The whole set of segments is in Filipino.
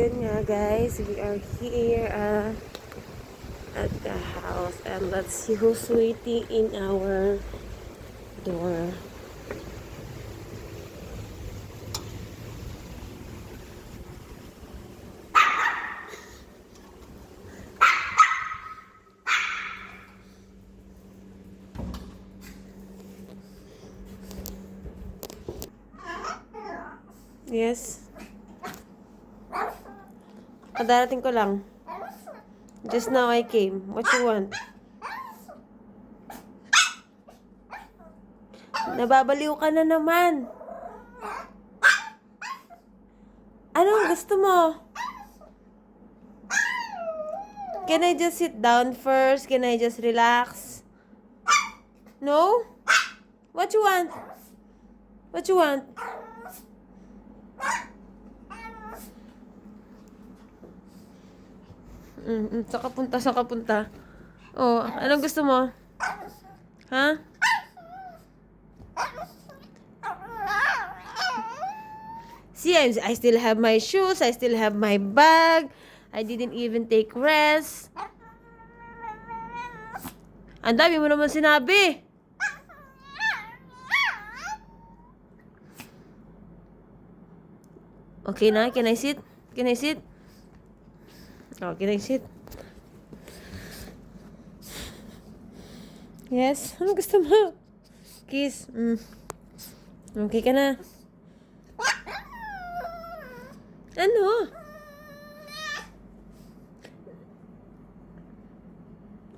ayun nga guys, we are here at the house and let's see who's waiting in our door. Yes. Kadarating ko lang. Just now I came. What you want? Nababaliw ka na naman. Anong gusto mo? Can I just sit down first? Can I just relax? No? What you want? What you want? Saka punta. Oh, anong gusto mo? Ha? See, I still have my shoes. I still have my bag. I didn't even take rest. Ang dami mo naman sinabi. Okay na? Can I sit? Can I sit? Oh, can I sit? Yes? Ano gusto mo? Kiss? Okay ka na? Ano?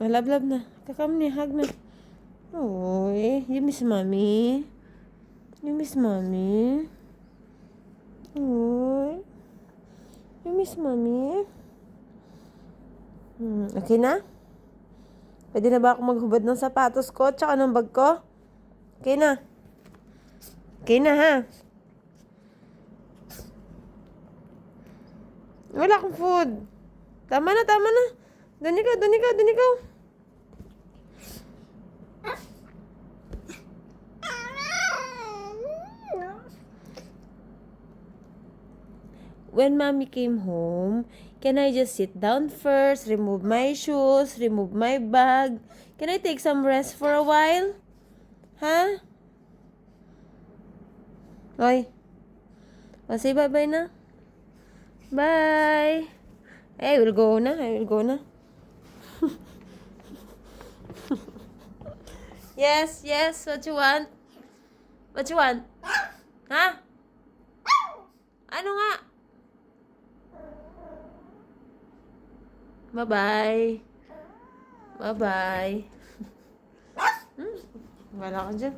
Oh, love na. Kakam niya, hug na. Oy, you miss mommy? You miss mommy? Oy, you miss mommy? Okay na? Pwede na ba ako maghubad ng sapatos ko tsaka ng bag ko? Okay na? Okay na ha? Wala akong food. Tama na. Doon ikaw. When mommy came home, can I just sit down first, remove my shoes, remove my bag? Can I take some rest for a while? Ha? Oy. Say bye-bye na. Bye. I will go na. Yes. What you want? What you want? Ha? Ano nga? Bye-bye. Wala ka dyan.